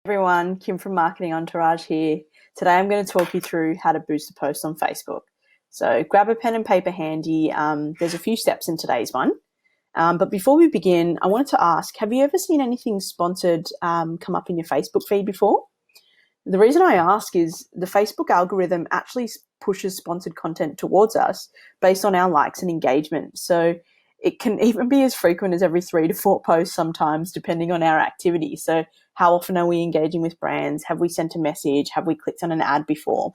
Everyone, Kim from Marketing Entourage here. Today I'm going to talk you through how to boost a post on Facebook. So grab a pen and paper handy. There's a few steps in today's one. But before we begin, I wanted to ask, have you ever seen anything sponsored come up in your Facebook feed before? The reason I ask is the Facebook algorithm actually pushes sponsored content towards us based on our likes and engagement. So it can even be as frequent as every 3 to 4 posts sometimes, depending on our activity. So how often are we engaging with brands? Have we sent a message? Have we clicked on an ad before?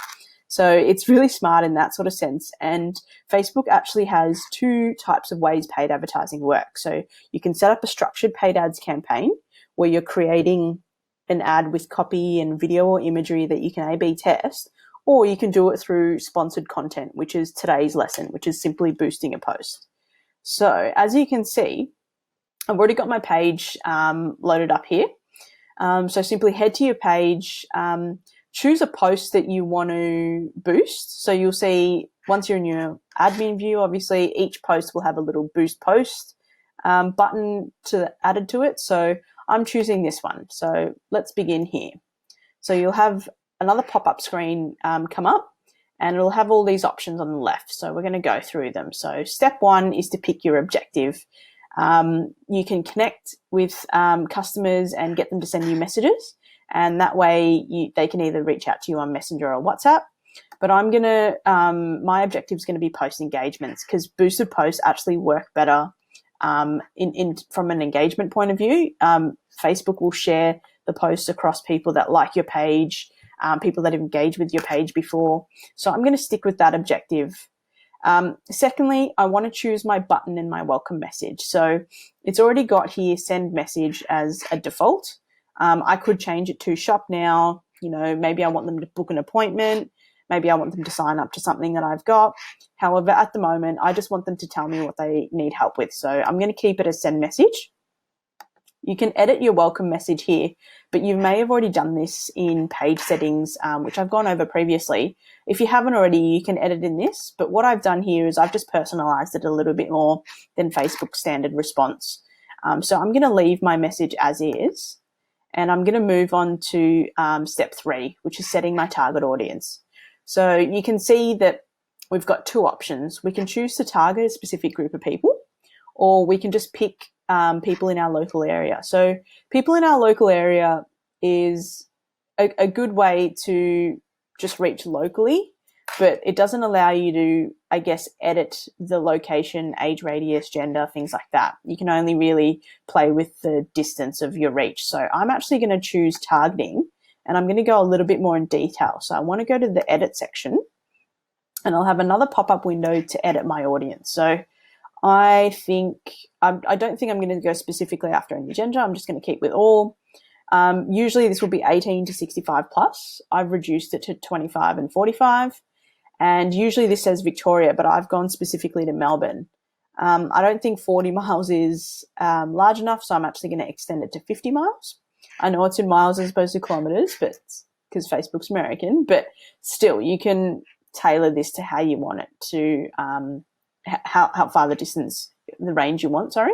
So it's really smart in that sort of sense. And Facebook actually has 2 types of ways paid advertising works. So you can set up a structured paid ads campaign where you're creating an ad with copy and video or imagery that you can A/B test, or you can do it through sponsored content, which is today's lesson, which is simply boosting a post. So as you can see, I've already got my page loaded up here. So simply head to your page, choose a post that you want to boost. So you'll see once you're in your admin view, obviously each post will have a little boost post button added to it. So I'm choosing this one. So let's begin here. So you'll have another pop-up screen come up, and it'll have all these options on the left. So we're going to go through them. So step 1 is to pick your objective. You can connect with customers and get them to send you messages, and that way they can either reach out to you on Messenger or WhatsApp. But my objective is going to be post engagements, because boosted posts actually work better from an engagement point of view. Facebook will share the post across people that like your page, people that have engaged with your page before. So I'm going to stick with that objective. Secondly, I want to choose my button and my welcome message. So it's already got here send message as a default. I could change it to shop now. Maybe I want them to book an appointment. Maybe I want them to sign up to something that I've got. However, at the moment, I just want them to tell me what they need help with. So I'm going to keep it as send message. You can edit your welcome message here, but you may have already done this in page settings, which I've gone over previously. If you haven't already, you can edit in this. But what I've done here is I've just personalized it a little bit more than Facebook's standard response. So I'm going to leave my message as is, and I'm going to move on to step 3, which is setting my target audience. So you can see that we've got 2 options. We can choose to target a specific group of people, or we can just pick people in our local area. So people in our local area is a good way to just reach locally, but it doesn't allow you to, I guess, edit the location, age, radius, gender, things like that. You can only really play with the distance of your reach. So I'm actually going to choose targeting, and I'm going to go a little bit more in detail. So I want to go to the edit section, and I'll have another pop-up window to edit my audience. So I don't think I'm going to go specifically after any gender. I'm just going to keep with all. Usually this will be 18 to 65 plus. I've reduced it to 25 and 45. And usually this says Victoria, but I've gone specifically to Melbourne. I don't think 40 miles is large enough, so I'm actually going to extend it to 50 miles. I know it's in miles as opposed to kilometers, but because Facebook's American, but still you can tailor this to how you want it to, how far the range you want, sorry.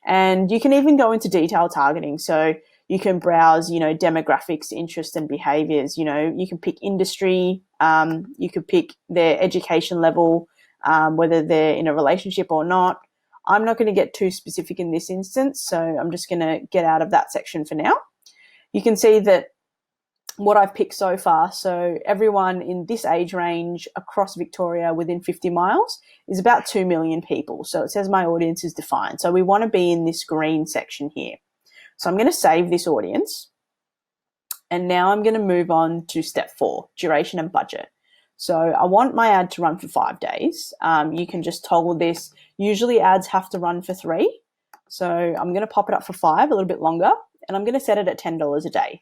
And you can even go into detailed targeting. So you can browse, demographics, interests and behaviors. You can pick industry, you could pick their education level, whether they're in a relationship or not. I'm not going to get too specific in this instance, so I'm just going to get out of that section for now. You can see that what I've picked so far, so everyone in this age range across Victoria within 50 miles is about 2 million people. So it says my audience is defined. So we want to be in this green section here. So I'm going to save this audience. And now I'm going to move on to step 4, duration and budget. So I want my ad to run for 5 days. You can just toggle this. Usually ads have to run for 3. So I'm going to pop it up for 5, a little bit longer, and I'm going to set it at $10 a day.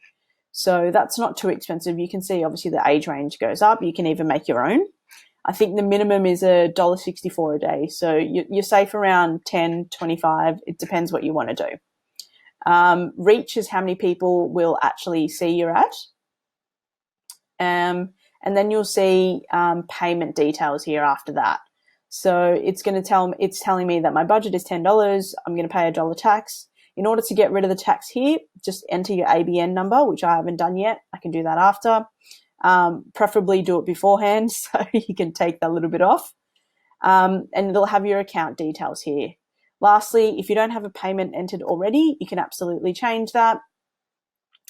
So that's not too expensive. You can see obviously the age range goes up. You can even make your own. I think the minimum is $1.64 a day. So you're safe around 10, 25. It depends what you want to do. Reach is how many people will actually see your ad. And then you'll see payment details here after that. So it's telling me that my budget is $10. I'm going to pay $1 tax. In order to get rid of the tax here, just enter your ABN number, which I haven't done yet. I can do that after. Preferably do it beforehand so you can take that little bit off. And it'll have your account details here. Lastly, if you don't have a payment entered already, you can absolutely change that.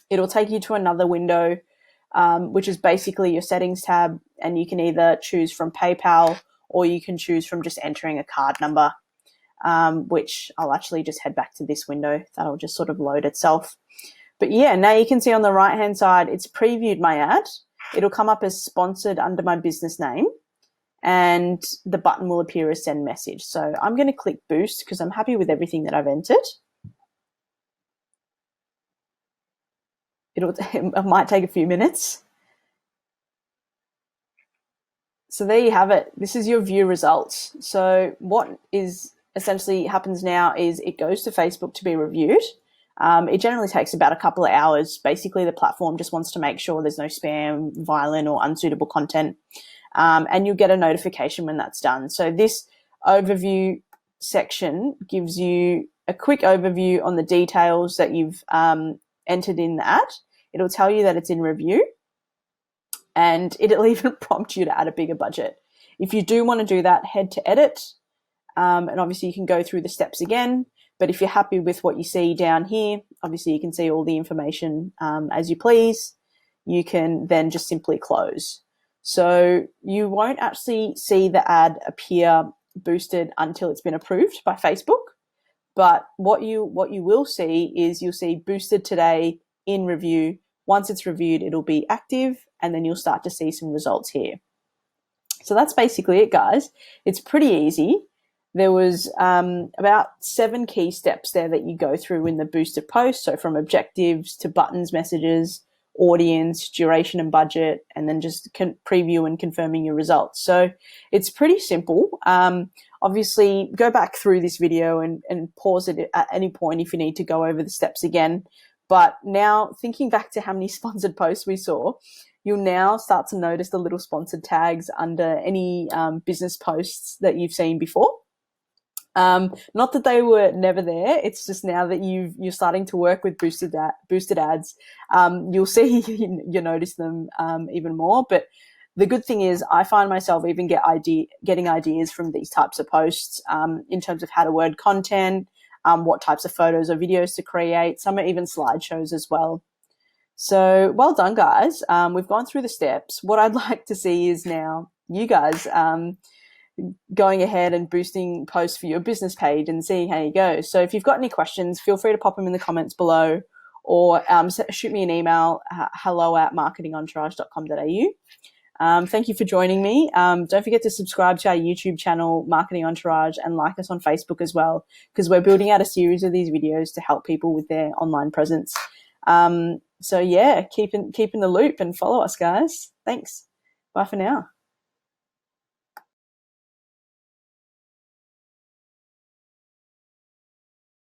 It'll take you to another window, which is basically your settings tab, and you can either choose from PayPal or you can choose from just entering a card number, which I'll actually just head back to this window. That'll just sort of load itself. But yeah, now you can see on the right-hand side, it's previewed my ad. It'll come up as sponsored under my business name, and the button will appear as send message. So I'm going to click boost because I'm happy with everything that I've entered. It might take a few minutes. So there you have it. This is your view results. So what is essentially happens now is it goes to Facebook to be reviewed. It generally takes about a couple of hours. Basically, the platform just wants to make sure there's no spam, violent, or unsuitable content. And you'll get a notification when that's done. So this overview section gives you a quick overview on the details that you've entered in the ad. It'll tell you that it's in review, and it'll even prompt you to add a bigger budget. If you do want to do that, head to edit, and obviously you can go through the steps again. But if you're happy with what you see down here, obviously you can see all the information as you please. You can then just simply close. So you won't actually see the ad appear boosted until it's been approved by Facebook. But what you will see is you'll see boosted today in review. Once it's reviewed, it'll be active, and then you'll start to see some results here. So that's basically it, guys. It's pretty easy. There was about 7 key steps there that you go through in the boosted post. So from objectives to buttons, messages, audience, duration and budget, and then just preview and confirming your results. So it's pretty simple. Obviously, go back through this video and pause it at any point if you need to go over the steps again. But now, thinking back to how many sponsored posts we saw, you'll now start to notice the little sponsored tags under any business posts that you've seen before. Not that they were never there. It's just now that you're starting to work with boosted ads, you'll see you notice them even more. But the good thing is I find myself even getting ideas from these types of posts in terms of how to word content, what types of photos or videos to create. Some are even slideshows as well. So well done, guys. We've gone through the steps. What I'd like to see is now you guys going ahead and boosting posts for your business page and seeing how you go. So if you've got any questions, feel free to pop them in the comments below, or shoot me an email, hello@marketingentourage.com.au. Thank you for joining me. Don't forget to subscribe to our YouTube channel, Marketing Entourage, and like us on Facebook as well, because we're building out a series of these videos to help people with their online presence. So yeah, keep in the loop and follow us, guys. Thanks. Bye for now.